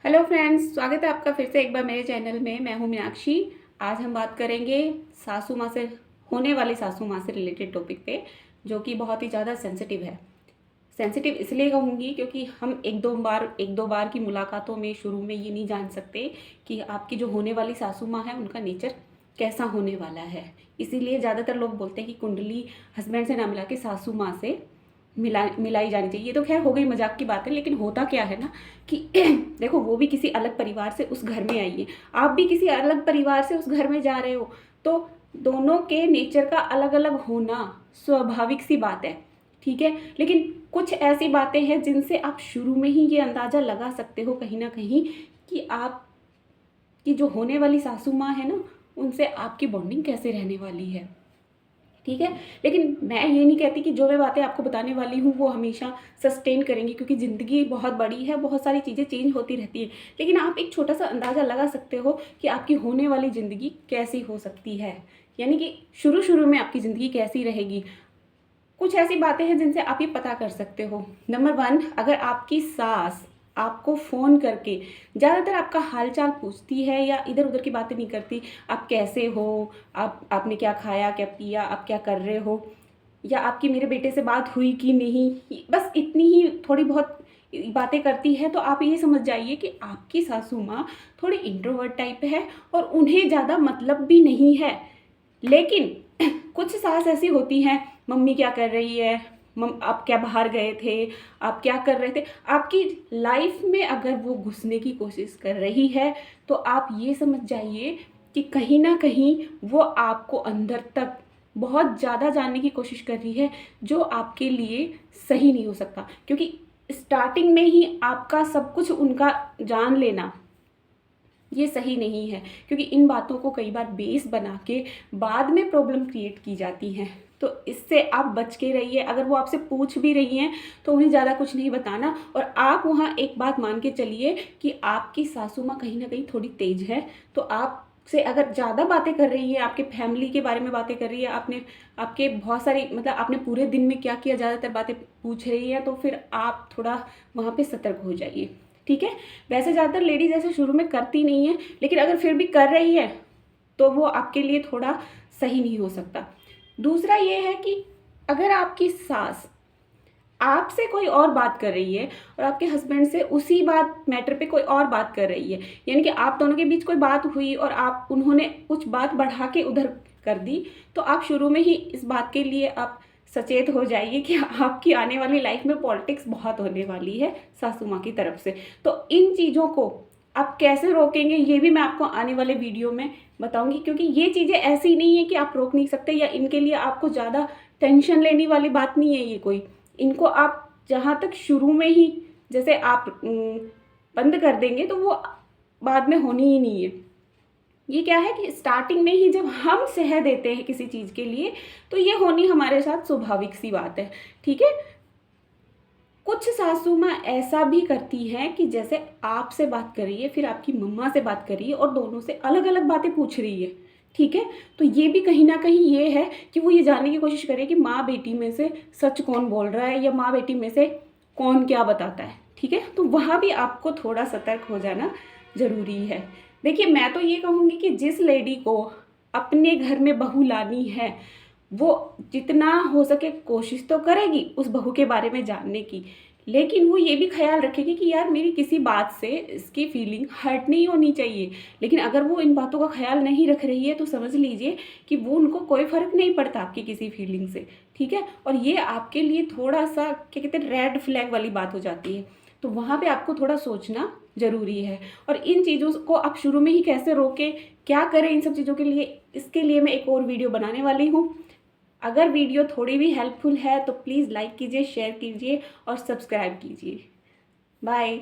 Hello friends, स्वागत है आपका फिर से एक बार मेरे चैनल में। मैं हूं मीनाक्षी। आज हम बात करेंगे सासू माँ से होने वाली सासू माँ से रिलेटेड टॉपिक पे, जो कि बहुत ही ज़्यादा सेंसिटिव है। सेंसिटिव इसलिए कहूँगी क्योंकि हम एक दो बार की मुलाकातों में शुरू में ये नहीं जान सकते कि आपकी जो होने वाली सासू माँ है उनका नेचर कैसा होने वाला है। इसीलिए ज़्यादातर लोग बोलते हैं कि कुंडली हस्बैंड से ना मिला के सासू माँ से मिलाई जानी चाहिए। ये तो खैर हो गई मजाक की बात है, लेकिन होता क्या है ना कि देखो, वो भी किसी अलग परिवार से उस घर में आई है, आप भी किसी अलग परिवार से उस घर में जा रहे हो, तो दोनों के नेचर का अलग अलग होना स्वाभाविक सी बात है। ठीक है, लेकिन कुछ ऐसी बातें हैं जिनसे आप शुरू में ही ये अंदाज़ा लगा सकते हो कहीं ना कहीं कि आपकी जो होने वाली सासू माँ है ना, उनसे आपकी बॉन्डिंग कैसे रहने वाली है। ठीक है, लेकिन मैं ये नहीं कहती कि जो मैं बातें आपको बताने वाली हूँ वो हमेशा सस्टेन करेंगी, क्योंकि ज़िंदगी बहुत बड़ी है, बहुत सारी चीज़ें चेंज होती रहती हैं। लेकिन आप एक छोटा सा अंदाज़ा लगा सकते हो कि आपकी होने वाली ज़िंदगी कैसी हो सकती है, यानी कि शुरू शुरू में आपकी ज़िंदगी कैसी रहेगी। कुछ ऐसी बातें हैं जिनसे आप ये पता कर सकते हो। नंबर वन, अगर आपकी सास आपको फ़ोन करके ज़्यादातर आपका हालचाल पूछती है या इधर उधर की बातें नहीं करती, आप कैसे हो, आपने क्या खाया, क्या पिया, आप क्या कर रहे हो, या आपकी मेरे बेटे से बात हुई कि नहीं, बस इतनी ही थोड़ी बहुत बातें करती है, तो आप ये समझ जाइए कि आपकी सासू माँ थोड़ी इंट्रोवर्ट टाइप है और उन्हें ज़्यादा मतलब भी नहीं है। लेकिन कुछ सास ऐसी होती हैं, मम्मी क्या कर रही है, आप क्या बाहर गए थे, आप क्या कर रहे थे, आपकी लाइफ में अगर वो घुसने की कोशिश कर रही है तो आप ये समझ जाइए कि कहीं ना कहीं वो आपको अंदर तक बहुत ज़्यादा जानने की कोशिश कर रही है, जो आपके लिए सही नहीं हो सकता। क्योंकि स्टार्टिंग में ही आपका सब कुछ उनका जान लेना ये सही नहीं है, क्योंकि इन बातों को कई बार बेस बना के बाद में प्रॉब्लम क्रिएट की जाती हैं। तो इससे आप बच के रहिए। अगर वो आपसे पूछ भी रही हैं तो उन्हें ज़्यादा कुछ नहीं बताना, और आप वहाँ एक बात मान के चलिए कि आपकी सासू माँ कहीं ना कहीं थोड़ी तेज है। तो आप से अगर ज़्यादा बातें कर रही है, आपके फैमिली के बारे में बातें कर रही है, आपने आपके बहुत सारी मतलब आपने पूरे दिन में क्या किया, ज़्यादातर बातें पूछ रही है, तो फिर आप थोड़ा वहाँ पे सतर्क हो जाइए। ठीक है, वैसे ज़्यादातर लेडीज़ ऐसे शुरू में करती नहीं है, लेकिन अगर फिर भी कर रही है तो वो आपके लिए थोड़ा सही नहीं हो सकता। दूसरा ये है कि अगर आपकी सास आपसे कोई और बात कर रही है और आपके हस्बैंड से उसी बात मैटर पे कोई और बात कर रही है, यानी कि आप दोनों के बीच कोई बात हुई और आप उन्होंने कुछ बात बढ़ा के उधर कर दी, तो आप शुरू में ही इस बात के लिए आप सचेत हो जाइए कि आपकी आने वाली लाइफ में पॉलिटिक्स बहुत होने वाली है सासू माँ की तरफ से। तो इन चीज़ों को आप कैसे रोकेंगे ये भी मैं आपको आने वाले वीडियो में बताऊंगी, क्योंकि ये चीज़ें ऐसी नहीं है कि आप रोक नहीं सकते, या इनके लिए आपको ज़्यादा टेंशन लेने वाली बात नहीं है ये कोई। इनको आप जहाँ तक शुरू में ही जैसे आप बंद कर देंगे तो वो बाद में होनी ही नहीं है। ये क्या है कि स्टार्टिंग में ही जब हम सह देते हैं किसी चीज़ के लिए, तो ये होनी हमारे साथ स्वाभाविक सी बात है। ठीक है, कुछ सासू माँ ऐसा भी करती हैं कि जैसे आपसे बात कर रही है, फिर आपकी मम्मा से बात कर रही है और दोनों से अलग अलग बातें पूछ रही है। ठीक है, तो ये भी कहीं ना कहीं ये है कि वो ये जानने की कोशिश करे कि माँ बेटी में से सच कौन बोल रहा है, या माँ बेटी में से कौन क्या बताता है। ठीक है, तो वहाँ भी आपको थोड़ा सतर्क हो जाना ज़रूरी है। देखिए, मैं तो ये कहूँगी कि जिस लेडी को अपने घर में बहू लानी है, वो जितना हो सके कोशिश तो करेगी उस बहू के बारे में जानने की, लेकिन वो ये भी ख्याल रखेगी कि यार मेरी किसी बात से इसकी फीलिंग हर्ट नहीं होनी चाहिए। लेकिन अगर वो इन बातों का ख्याल नहीं रख रही है तो समझ लीजिए कि वो उनको कोई फ़र्क नहीं पड़ता आपकी किसी फीलिंग से। ठीक है, और ये आपके लिए थोड़ा सा क्या कहते हैं, रेड फ्लैग वाली बात हो जाती है। तो वहाँ पे आपको थोड़ा सोचना ज़रूरी है। और इन चीज़ों को आप शुरू में ही कैसे रोकें, क्या करें इन सब चीज़ों के लिए, इसके लिए मैं एक और वीडियो बनाने वाली हूँ। अगर वीडियो थोड़ी भी हेल्पफुल है तो प्लीज़ लाइक कीजिए, शेयर कीजिए और सब्सक्राइब कीजिए। बाय।